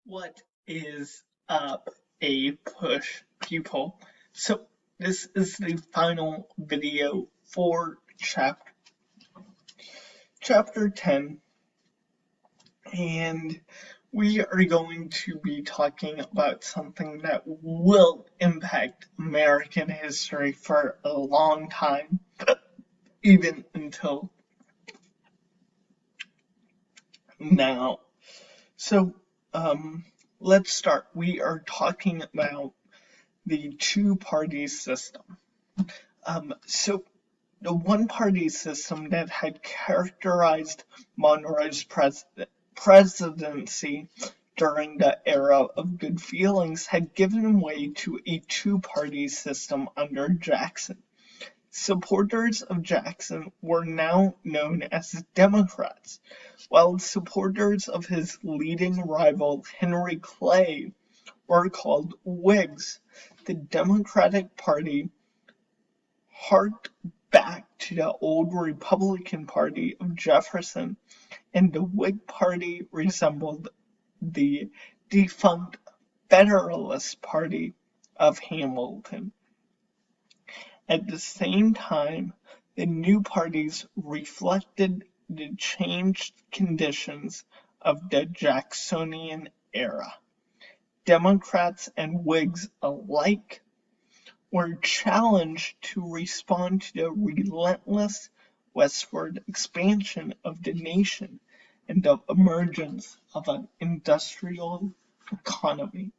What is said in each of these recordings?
What is up, a push people? So this is the final video for chapter 10, and we are going to be talking about something that will impact American history for a long time, even until now. So, let's start. We are talking about the two-party system. So the one-party system that had characterized Monroe's presidency during the era of good feelings had given way to a two-party system under Jackson. Supporters of Jackson were now known as Democrats, while supporters of his leading rival Henry Clay were called Whigs. The Democratic Party harked back to the old Republican Party of Jefferson, and the Whig Party resembled the defunct Federalist Party of Hamilton. At the same time, the new parties reflected the changed conditions of the Jacksonian era. Democrats and Whigs alike were challenged to respond to the relentless westward expansion of the nation and the emergence of an industrial economy.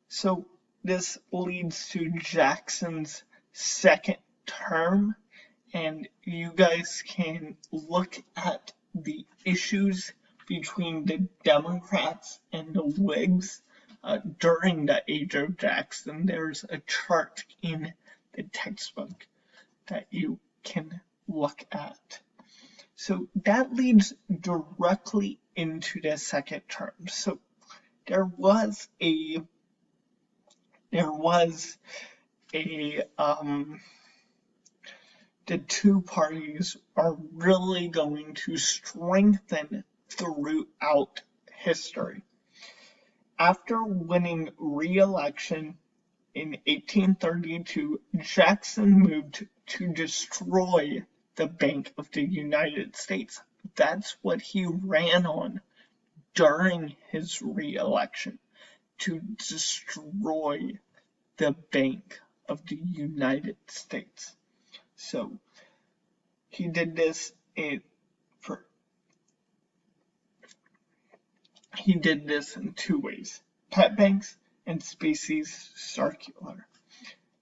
So this leads to Jackson's second term, and you guys can look at the issues between the Democrats and the Whigs during the age of Jackson. There's a chart in the textbook that you can look at. So that leads directly into the second term. So there was a the two parties are really going to strengthen throughout history. After winning re-election in 1832, Jackson moved to destroy the Bank of the United States. That's what he ran on during his re-election, to destroy the Bank of the United States. So he did this in two ways: pet banks and specie circular.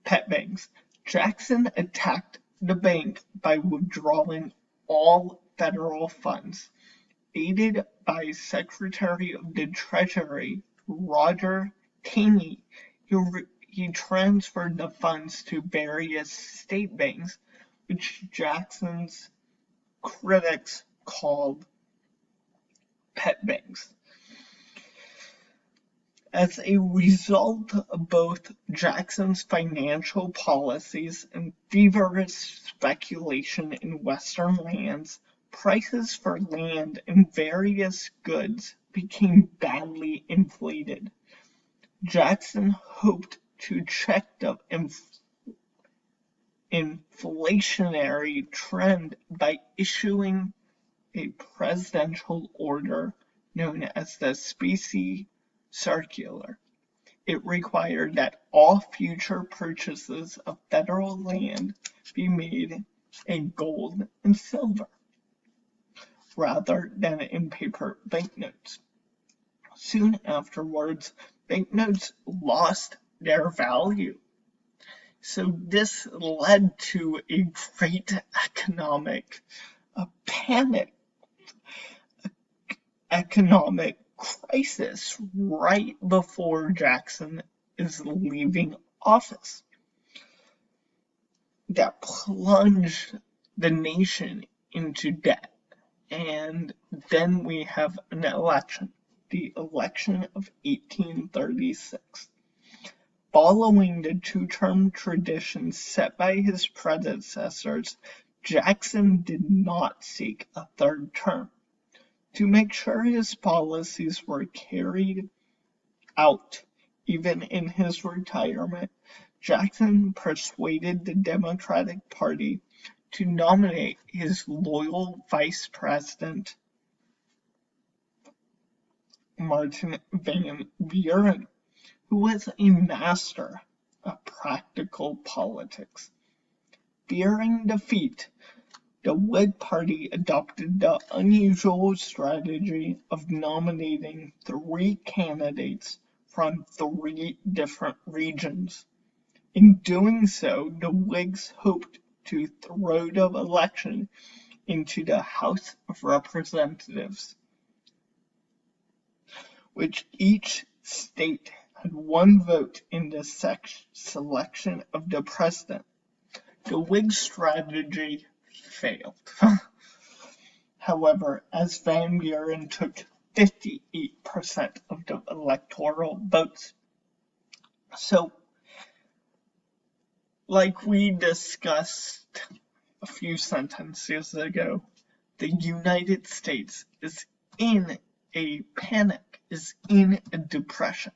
Pet banks. Jackson attacked the bank by withdrawing all federal funds. Aided by Secretary of the Treasury Roger Taney, he transferred the funds to various state banks, which Jackson's critics called pet banks. As a result of both Jackson's financial policies and feverish speculation in Western lands, prices for land and various goods became badly inflated. Jackson hoped to check the inflationary trend by issuing a presidential order known as the Specie Circular. It required that all future purchases of federal land be made in gold and silver, rather than in paper banknotes. Soon afterwards, banknotes lost their value. So this led to a great economic crisis right before Jackson is leaving office, that plunged the nation into debt. And then we have an election, the election of 1836. Following the two-term tradition set by his predecessors, Jackson did not seek a third term. To make sure his policies were carried out, even in his retirement, Jackson persuaded the Democratic Party to nominate his loyal vice president, Martin Van Buren, who was a master of practical politics. Fearing defeat, the Whig Party adopted the unusual strategy of nominating 3 candidates from 3 different regions. In doing so, the Whigs hoped to throw the election into the House of Representatives, which each state had 1 vote in the selection of the president. The Whig strategy failed. However, as Van Buren took 58% of the electoral votes. So, like we discussed a few sentences ago, the United States is in a panic, is in a depression.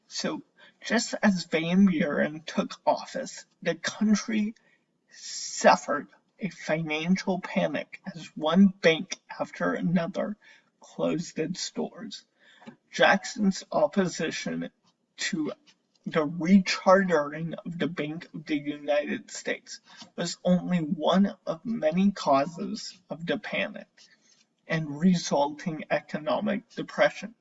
So, just as Van Buren took office, the country suffered a financial panic as one bank after another closed its doors. Jackson's opposition to the rechartering of the Bank of the United States was only one of many causes of the panic and resulting economic depression.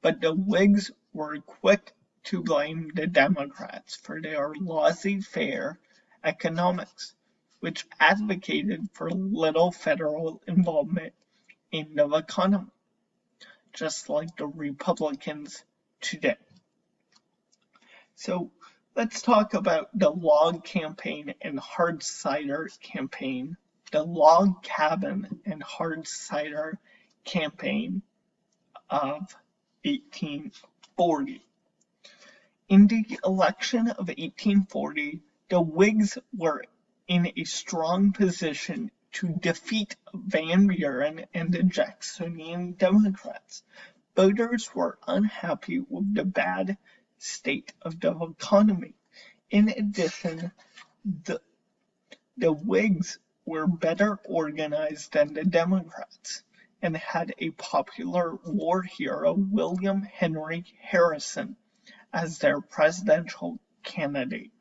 But the Whigs were quick to blame the Democrats for their laissez-faire economics, which advocated for little federal involvement in the economy, just like the Republicans today. So let's talk about the log campaign and hard cider campaign, the log cabin and hard cider campaign of 1840. In the election of 1840, the Whigs were in a strong position to defeat Van Buren and the Jacksonian Democrats. Voters were unhappy with the bad state of the economy. In addition, the Whigs were better organized than the Democrats and had a popular war hero, William Henry Harrison, as their presidential candidate.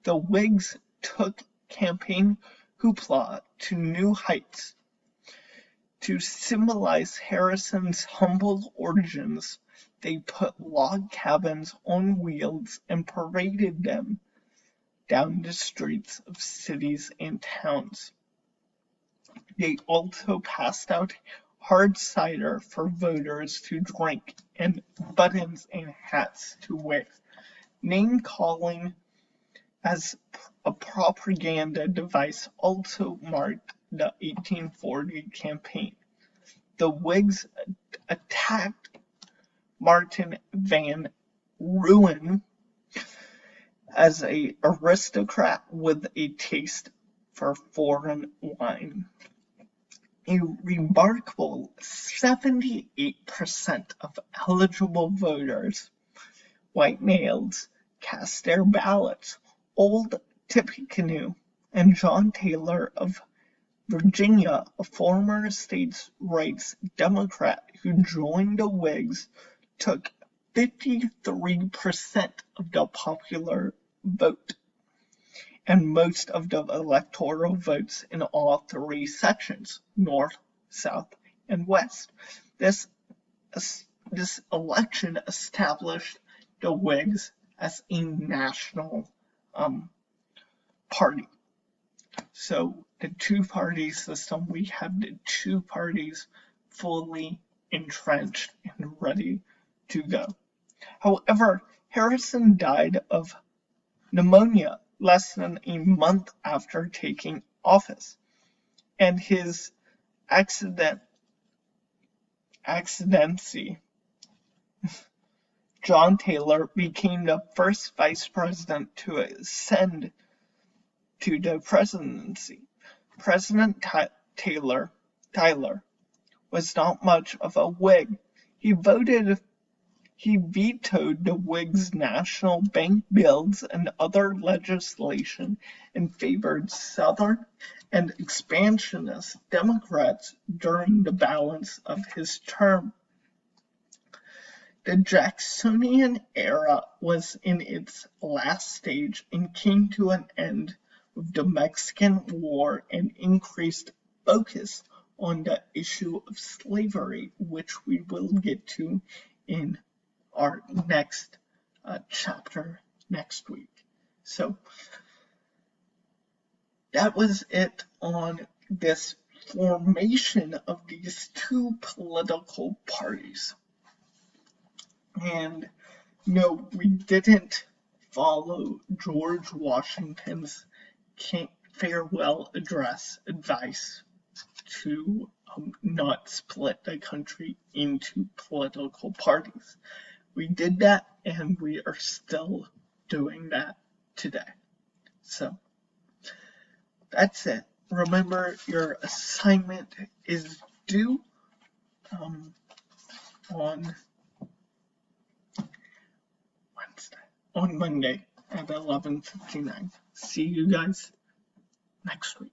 The Whigs took campaign hoopla to new heights. To symbolize Harrison's humble origins, they put log cabins on wheels and paraded them down the streets of cities and towns. They also passed out hard cider for voters to drink and buttons and hats to wear. Name-calling as a propaganda device also marked the 1840 campaign. The Whigs attacked Martin Van Buren as an aristocrat with a taste for foreign wine. A remarkable 78% of eligible voters, white males, cast their ballots. Old Tippecanoe and John Taylor of Virginia, a former states' rights Democrat who joined the Whigs, took 53% of the popular vote and most of the electoral votes in all 3 sections, North, South, and West. This election established the Whigs as a national party. So the 2-party system, we have the 2 parties fully entrenched and ready to go. However, Harrison died of pneumonia less than a month after taking office, and his accidency, John Taylor, became the first vice president to ascend to the presidency. President Tyler was not much of a Whig. He vetoed the Whigs' national bank bills and other legislation and favored Southern and expansionist Democrats during the balance of his term. The Jacksonian era was in its last stage and came to an end with the Mexican War and increased focus on the issue of slavery, which we will get to in our next chapter next week. So that was it on this formation of these two political parties. And no, we didn't follow George Washington's farewell address advice to not split the country into political parties. We did that, and we are still doing that today. So that's it. Remember, your assignment is due on Monday at 11:59. See you guys next week.